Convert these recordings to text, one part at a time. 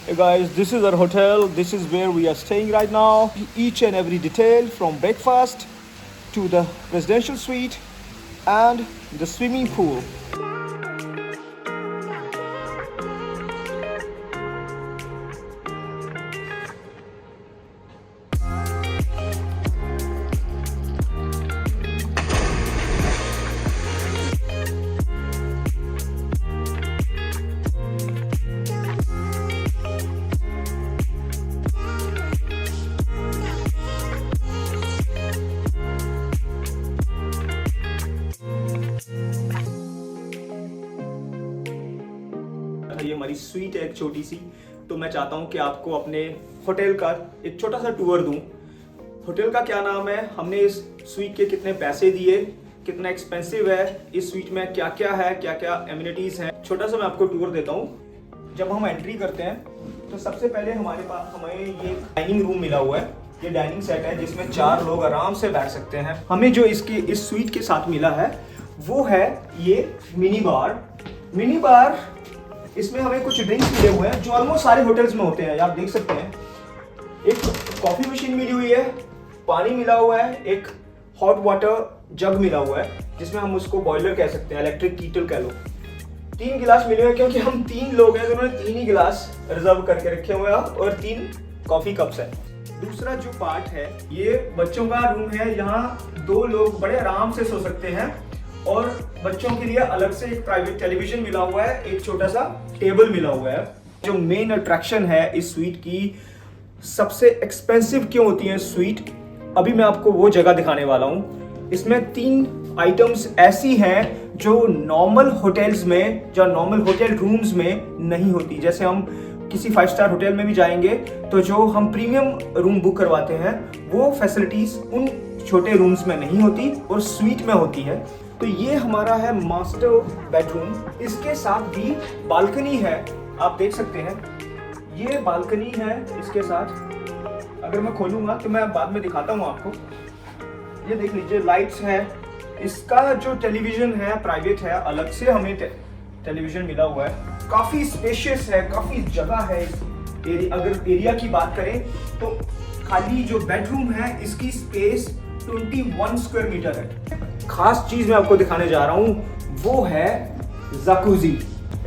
Hey guys, this is our hotel. This is where we are staying right now. Each and every detail from breakfast to the presidential suite and the swimming pool. ये हमारी sweet है एक छोटी सी, तो मैं चाहता हूँ कि आपको अपने होटल का एक छोटा सा टूर दूँ। होटल का क्या नाम है, हमने इस स्वीट के कितने पैसे दिए, कितना एक्सपेंसिव है, इस स्वीट में क्या क्या है, क्या क्या एमिनिटीज़ हैं, छोटा सा मैं आपको टूर देता हूँ। जब हम एंट्री करते हैं तो सबसे पहले हमारे पास हमें ये डाइनिंग रूम मिला हुआ है। ये डाइनिंग सेट है जिसमें 4 लोग आराम से बैठ सकते हैं। हमें जो इस स्वीट के साथ मिला है वो है ये मिनी बार। इसमें हमें कुछ ड्रिंक्स मिले हुए हैं जो ऑलमोस्ट सारे होटल्स में होते हैं, आप देख सकते हैं। एक कॉफी मशीन मिली हुई है, पानी मिला हुआ है, एक हॉट वाटर जग मिला हुआ है जिसमें हम उसको बॉयलर कह सकते हैं, इलेक्ट्रिक कीटल कह लो। 3 गिलास मिले हुए हैं क्योंकि हम 3 लोग हैं तो उन्होंने 3 ही गिलास रिजर्व करके रखे हुए हैं और 3 कॉफी कप्स है। दूसरा जो पार्ट है ये बच्चों का रूम है। यहाँ 2 लोग बड़े आराम से सो सकते हैं और बच्चों के लिए अलग से एक प्राइवेट टेलीविजन मिला हुआ है, एक छोटा सा टेबल मिला हुआ है। जो मेन अट्रैक्शन है इस स्वीट की, सबसे एक्सपेंसिव क्यों होती है स्वीट, अभी मैं आपको वो जगह दिखाने वाला हूँ। इसमें 3 आइटम्स ऐसी हैं जो नॉर्मल होटल्स में, जो नॉर्मल होटल रूम्स में नहीं होती। जैसे हम किसी 5 स्टार होटल में भी जाएंगे तो जो हम प्रीमियम रूम बुक करवाते हैं वो फैसिलिटीज उन छोटे रूम्स में नहीं होती और स्वीट में होती है। तो ये हमारा है मास्टर बेडरूम, इसके साथ भी बालकनी है, आप देख सकते हैं। ये बालकनी है इसके साथ। अगर मैं खोलूंगा तो मैं बाद में दिखाता हूँ आपको। ये देख लीजिए, लाइट्स है। इसका जो टेलीविजन है प्राइवेट है, अलग से हमें टेलीविजन मिला हुआ है। काफी स्पेशियस है, काफी जगह है। अगर एरिया की बात करें तो खाली जो बेडरूम है इसकी स्पेस 21 स्क्वायर मीटर है। खास चीज मैं आपको दिखाने जा रहा हूँ वो है जकूजी।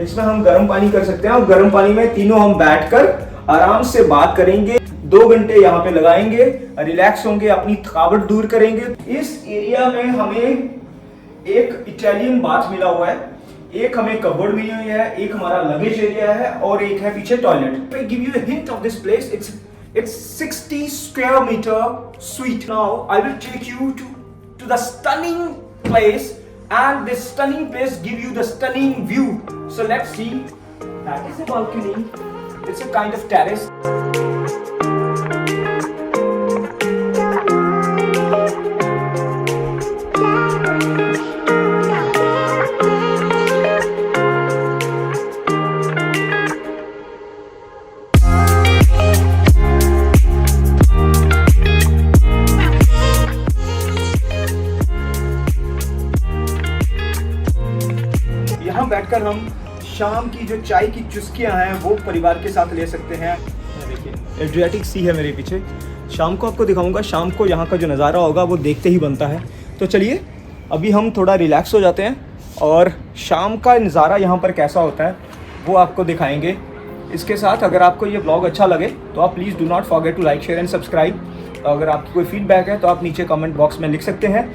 इसमें हम गर्म पानी कर सकते हैं और गर्म पानी में तीनों हम बैठकर आराम से बात करेंगे। 2 घंटे यहाँ पे लगाएंगे, रिलैक्स होंगे, अपनी थकावट दूर करेंगे। इस एरिया में हमें एक इटालियन बाथ मिला हुआ है, एक हमें कबर्ड मिली हुई है, एक हमारा लगेज एरिया है और एक है पीछे toilet. I give you a hint of this place, it's 60 square meter suite. Now I will take you to the stunning place, and this stunning place give you the stunning view. So let's see. That is a balcony. It's a kind of terrace. यहाँ बैठकर हम शाम की जो चाय की चुस्कियाँ हैं वो परिवार के साथ ले सकते हैं। देखिए एड्रियाटिक सी है मेरे पीछे। शाम को आपको दिखाऊंगा, शाम को यहाँ का जो नज़ारा होगा वो देखते ही बनता है। तो चलिए अभी हम थोड़ा रिलैक्स हो जाते हैं और शाम का नज़ारा यहाँ पर कैसा होता है वो आपको दिखाएंगे। इसके साथ अगर आपको ये ब्लॉग अच्छा लगे तो आप please do not forget to like share and subscribe. अगर आपकी कोई फीडबैक है तो आप नीचे कमेंट बॉक्स में लिख सकते हैं।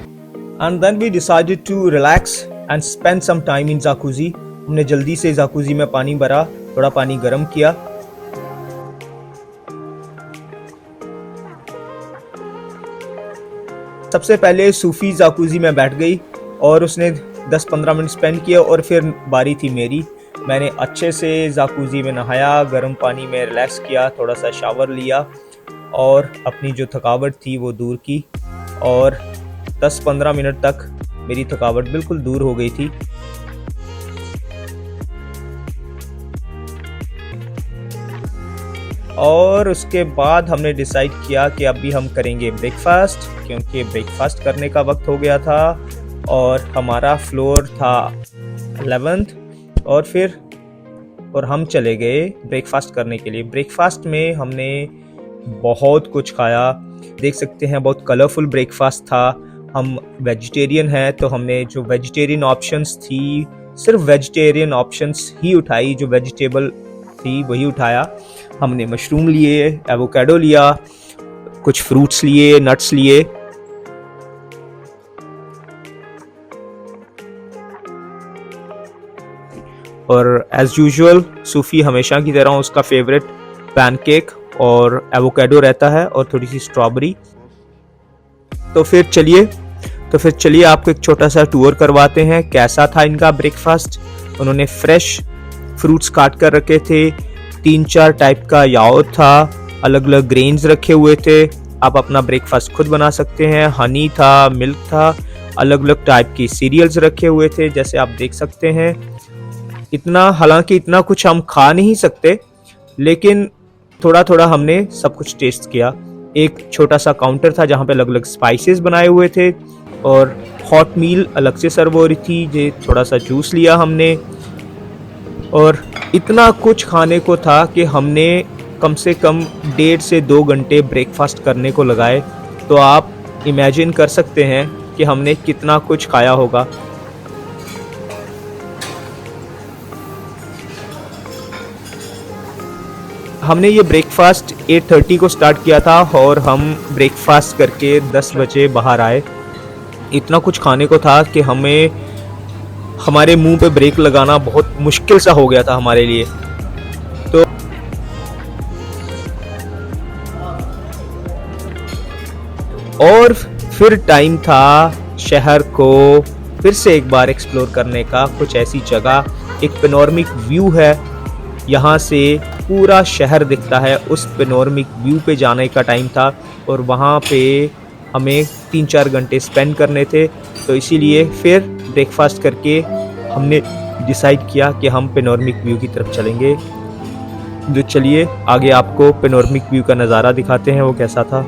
And then we decided to relax and spend some time in Jacuzzi. हमने जल्दी से जाकूजी में पानी भरा, थोड़ा पानी गर्म किया। सबसे पहले सूफी जाकूजी में बैठ गई और उसने 10-15 मिनट स्पेंड किया और फिर बारी थी मेरी। मैंने अच्छे से जाकूजी में नहाया, गर्म पानी में रिलैक्स किया, थोड़ा सा शावर लिया और अपनी जो थकावट थी वो दूर की और 10-15 मिनट तक मेरी थकावट बिल्कुल दूर हो गई थी। और उसके बाद हमने डिसाइड किया कि अभी हम करेंगे ब्रेकफास्ट, क्योंकि ब्रेकफास्ट करने का वक्त हो गया था और हमारा फ्लोर था 11th और फिर और हम चले गए ब्रेकफास्ट करने के लिए। ब्रेकफास्ट में हमने बहुत कुछ खाया, देख सकते हैं बहुत कलरफुल ब्रेकफास्ट था। हम वेजिटेरियन हैं तो हमने जो वेजिटेरियन ऑप्शंस थी सिर्फ वेजिटेरियन ऑप्शंस ही उठाई, जो वेजिटेबल थी वही उठाया। हमने मशरूम लिए, एवोकाडो लिया, कुछ फ्रूट्स लिए, नट्स लिए। और एज यूजुअल सूफी हमेशा की तरह उसका फेवरेट पैनकेक और एवोकाडो रहता है और थोड़ी सी स्ट्रॉबेरी। तो फिर चलिए आपको एक छोटा सा टूर करवाते हैं कैसा था इनका ब्रेकफास्ट। उन्होंने फ्रेश फ्रूट्स काट कर रखे थे, 3-4 टाइप का याओ था, अलग अलग ग्रेन्स रखे हुए थे। आप अपना ब्रेकफास्ट खुद बना सकते हैं। हनी था, मिल्क था, अलग अलग टाइप की सीरियल्स रखे हुए थे जैसे आप देख सकते हैं। हालांकि इतना कुछ हम खा नहीं सकते, लेकिन थोड़ा थोड़ा हमने सब कुछ टेस्ट किया। एक छोटा सा काउंटर था जहाँ पे अलग अलग स्पाइसेस बनाए हुए थे और हॉट मील अलग से सर्व हो रही थी। ये थोड़ा सा जूस लिया हमने और इतना कुछ खाने को था कि हमने कम से कम 1.5 से 2 घंटे ब्रेकफास्ट करने को लगाए। तो आप इमेजिन कर सकते हैं कि हमने कितना कुछ खाया होगा। हमने ये ब्रेकफास्ट 8:30 को स्टार्ट किया था और हम ब्रेकफास्ट करके 10 बजे बाहर आए। इतना कुछ खाने को था कि हमें हमारे मुंह पे ब्रेक लगाना बहुत मुश्किल सा हो गया था हमारे लिए। तो और फिर टाइम था शहर को फिर से एक बार एक्सप्लोर करने का। कुछ ऐसी जगह, एक पेनोरमिक व्यू है, यहाँ से पूरा शहर दिखता है। उस पेनोरमिक व्यू पे जाने का टाइम था और वहाँ पे हमें 3-4 घंटे स्पेंड करने थे। तो इसीलिए फिर ब्रेकफास्ट करके हमने डिसाइड किया कि हम पेनोरमिक व्यू की तरफ चलेंगे। तो चलिए आगे आपको पेनोरमिक व्यू का नज़ारा दिखाते हैं वो कैसा था।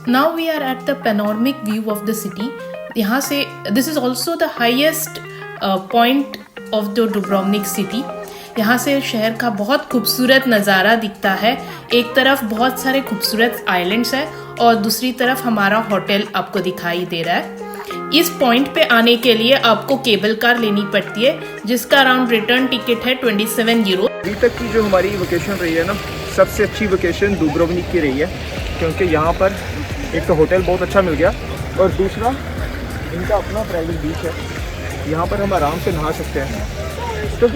Now we are at the panoramic view of the city. यहाँ से this is also the highest point of the Dubrovnik city. यहाँ से शहर का बहुत खूबसूरत नज़ारा दिखता है। एक तरफ बहुत सारे खूबसूरत आइलैंड्स हैं और दूसरी तरफ हमारा होटल आपको दिखाई दे रहा है। इस पॉइंट पे आने के लिए आपको केबल कार लेनी पड़ती है जिसका अराउंड रिटर्न टिकट है 27 यूरो। अभी तक की जो हमारी वेकेशन रही है ना, सबसे अच्छी वेकेशन दुब्रोवनिक की रही है, क्योंकि यहाँ पर एक तो होटल बहुत अच्छा मिल गया और दूसरा इनका अपना प्राइवेट बीच है। यहाँ पर हम आराम से नहा सकते हैं। तो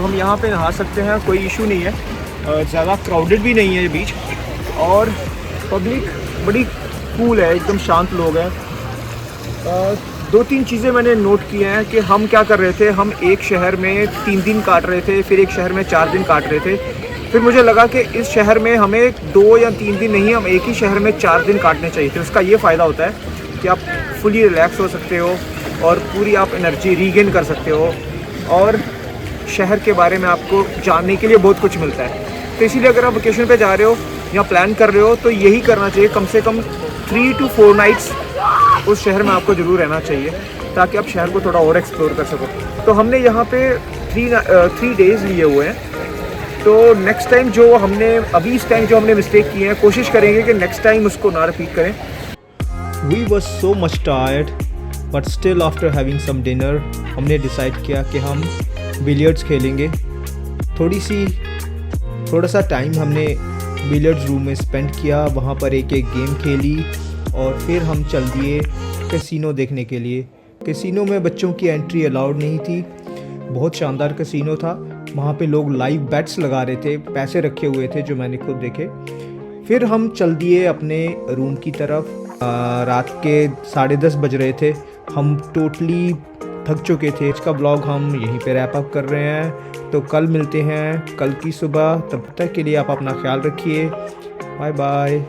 हम यहाँ पे नहा सकते हैं, कोई इशू नहीं है। ज़्यादा क्राउडेड भी नहीं है ये बीच और पब्लिक बड़ी कूल है, एकदम शांत लोग हैं। 2-3 चीज़ें मैंने नोट की हैं कि हम क्या कर रहे थे, हम एक शहर में 3 दिन काट रहे थे, फिर एक शहर में 4 दिन काट रहे थे। फिर मुझे लगा कि इस शहर में हमें 2 या 3 दिन नहीं, हम एक ही शहर में 4 दिन काटने चाहिए थे। उसका ये फ़ायदा होता है कि आप फुली रिलैक्स हो सकते हो और पूरी आप एनर्जी रीगेन कर सकते हो और शहर के बारे में आपको जानने के लिए बहुत कुछ मिलता है। तो इसीलिए अगर आप वेकेशन पे जा रहे हो या प्लान कर रहे हो तो यही करना चाहिए। कम से कम 3 to 4 नाइट्स उस शहर में आपको ज़रूर रहना चाहिए ताकि आप शहर को थोड़ा और एक्सप्लोर कर सको। तो हमने यहाँ पे 3 डेज़ लिए हुए हैं। तो नेक्स्ट टाइम जो हमने इस टाइम जो हमने मिस्टेक की है, कोशिश करेंगे कि नेक्स्ट टाइम उसको ना रिपीट करें। We was so much tired but still after having some dinner हमने डिसाइड किया कि हम बिलियर्ड्स खेलेंगे। थोड़ा सा टाइम हमने बिलियर्ड्स रूम में स्पेंड किया, वहाँ पर एक गेम खेली और फिर हम चल दिए कैसीनो देखने के लिए। कैसीनो में बच्चों की एंट्री अलाउड नहीं थी। बहुत शानदार कैसीनो था। वहाँ पे लोग लाइव बेट्स लगा रहे थे, पैसे रखे हुए थे जो मैंने खुद देखे। फिर हम चल दिए अपने रूम की तरफ। रात के 10:30 बज रहे थे, हम टोटली थक चुके थे। इसका ब्लॉग हम यहीं पे रैप अप कर रहे हैं, तो कल मिलते हैं कल की सुबह। तब तक के लिए आप अपना ख्याल रखिए। Bye bye.